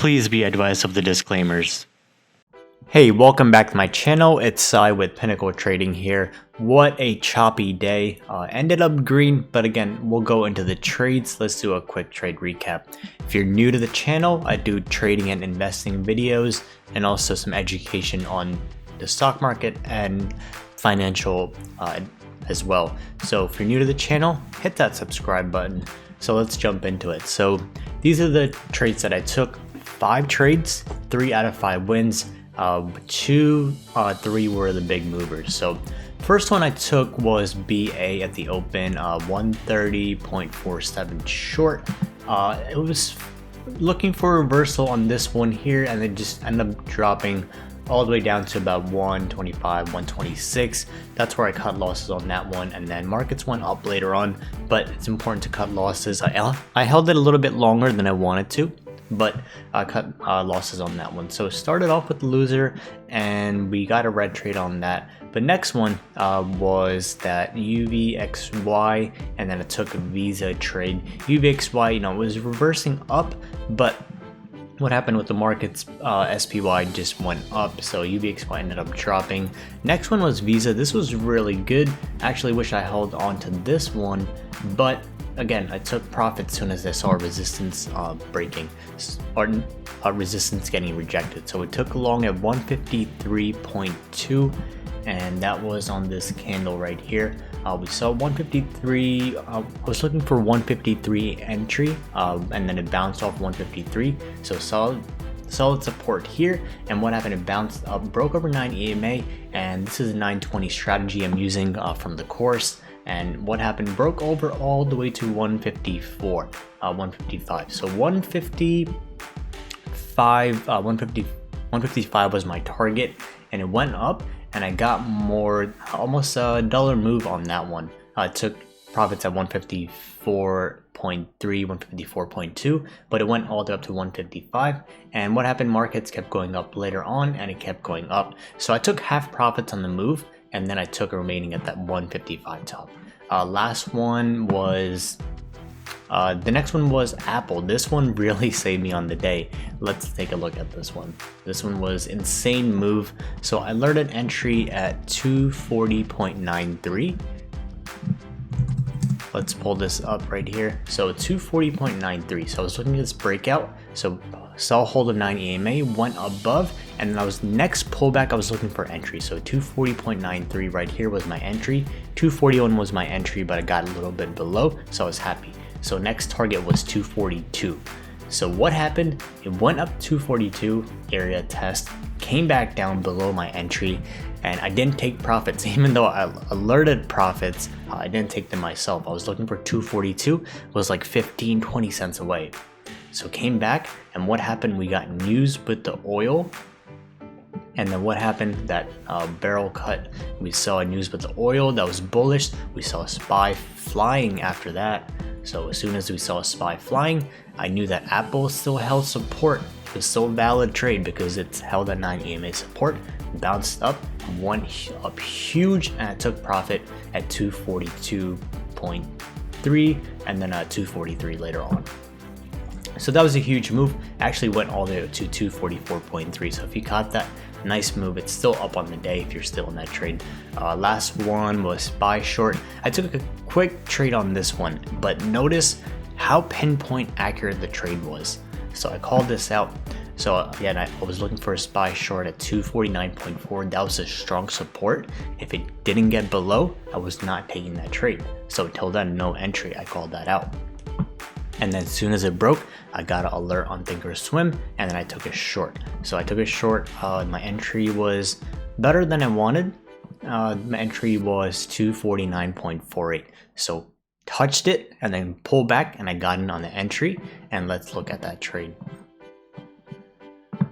Please be advised of the disclaimers. Hey, welcome back to my channel. It's Sai with Pinnacle Trading here. What a choppy day. Ended up green, but again, we'll go into the trades. Let's do a quick trade recap. If you're new to the channel, I do trading and investing videos and also some education on the stock market and financial as well. So if you're new to the channel, hit that subscribe button. So let's jump into it. So these are the trades that I took. 5 trades, 3 out of 5 wins. 3 were the big movers. So first one I took was BA at the open, 130.47 short. It was looking for a reversal on this one here, and it just ended up dropping all the way down to about 125, 126. That's where I cut losses on that one, and then markets went up later on, but it's important to cut losses. I held it a little bit longer than I wanted to, but I cut losses on that one. So started off with the loser, and we got a red trade on that. But next one was that UVXY, and then I took a Visa trade. UVXY, it was reversing up, but what happened with the markets, SPY just went up, so UVXY ended up dropping. Next one was Visa. This was really good. Actually wish I held on to this one, but again, I took profit as soon as I saw resistance breaking, or resistance getting rejected. So it took along at 153.2, and that was on this candle right here. We saw 153. I was looking for 153 entry, and then it bounced off 153. So solid support here. And what happened? It bounced up, broke over 9 EMA, and this is a 920 strategy I'm using from the course. And what happened? Broke over all the way to 154, 155. So 155 was my target, and it went up, and I got more, almost a dollar move on that one. I took profits at 154.3, 154.2, but it went all the way up to 155. And what happened? Markets kept going up later on, and it kept going up. So I took half profits on the move, and then I took a remaining at that 155 top. Last one was the next one was Apple. This one really saved me on the day. Let's take a look at this one. This one was insane move. So I alerted entry at 240.93. Let's pull this up right here. So 240.93. So I was looking at this breakout. So saw hold of 9 EMA, went above, and then I was next pullback. I was looking for entry. So 240.93 right here was my entry. 241 was my entry, but I got a little bit below, so I was happy. So next target was 242. So what happened? It went up 242 area test, came back down below my entry, and I didn't take profits. Even though I alerted profits, I didn't take them myself. I was looking for 242. It was like 15-20 cents away. So came back, and what happened? We got news with the oil, and then what happened? That barrel cut. We saw news with the oil that was bullish. We saw a SPY flying after that. So as soon as we saw a SPY flying, I knew that Apple still held support. It was still a valid trade because it's held at 9 EMA support. Bounced up, went up huge, and I took profit at 242.3, and then 243 later on. So that was a huge move. Actually went all the way to 244.3. So if you caught that, nice move. It's still up on the day if you're still in that trade. Last one was SPY short. I took a quick trade on this one, but notice how pinpoint accurate the trade was. So I called this out. So again, I was looking for a SPY short at 249.4. That was a strong support. If it didn't get below, I was not taking that trade. So until then, no entry. I called that out. And then as soon as it broke, I got an alert on Thinkorswim, and then I took a short. So I took a short. My entry was better than I wanted. My entry was 249.48. So touched it and then pulled back, and I got in on the entry. And let's look at that trade.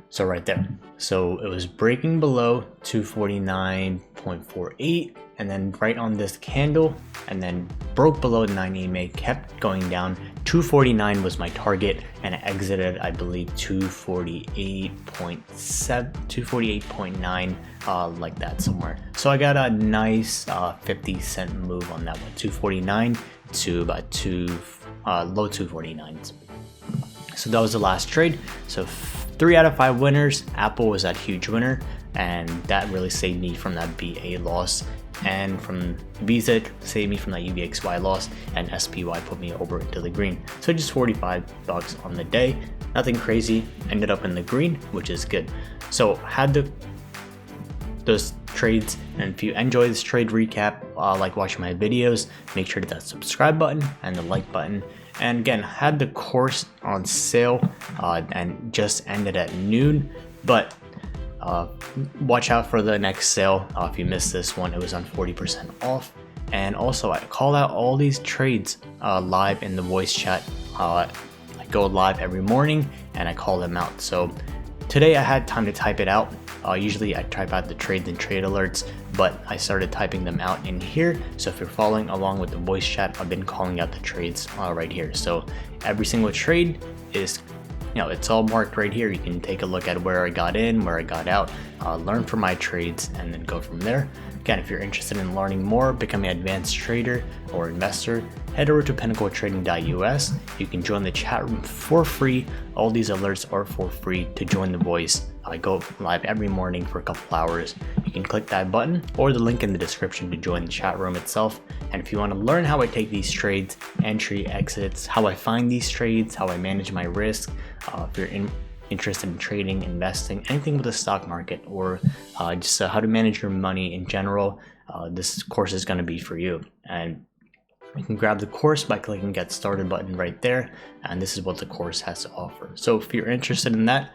So right there. So it was breaking below 249.48, and then right on this candle, and then broke below 9 EMA, kept going down. 249 was my target, and I exited, I believe, 248.7, 248.9, like that somewhere. So I got a nice 50-cent move on that one, 249 to about low 249s. So that was the last trade. So 3 out of 5 winners. Apple was that huge winner, and that really saved me from that BA loss, and from Visa saved me from that UVXY loss, and SPY put me over into the green. So just $45 on the day, nothing crazy. Ended up in the green, which is good. So had those trades, and if you enjoy this trade recap, like watching my videos, make sure to hit that subscribe button and the like button. And again, had the course on sale and just ended at noon, but watch out for the next sale. If you missed this one, it was on 40% off. And also, I call out all these trades live in the voice chat. I go live every morning and I call them out. So today I had time to type it out. Usually I type out the trades and trade alerts, but I started typing them out in here. So if you're following along with the voice chat, I've been calling out the trades right here. So every single trade is, it's all marked right here. You can take a look at where I got in, where I got out, learn from my trades, and then go from there. Again, if you're interested in learning more, becoming an advanced trader or investor, head over to pinnacletrading.us. You can join the chat room for free. All these alerts are for free to join the voice. I go live every morning for a couple hours. You can click that button or the link in the description to join the chat room itself. And if you want to learn how I take these trades, entry, exits, how I find these trades, how I manage my risk, if you're interested in trading, investing, anything with the stock market, or just how to manage your money in general, this course is going to be for you. And you can grab the course by clicking get started button right there, and this is what the course has to offer. So if you're interested in that,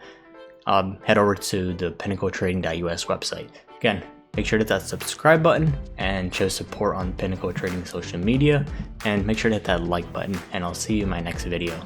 head over to the pinnacletrading.us website. Again, make sure to hit that subscribe button and show support on Pinnacle Trading social media, and make sure to hit that like button, and I'll see you in my next video.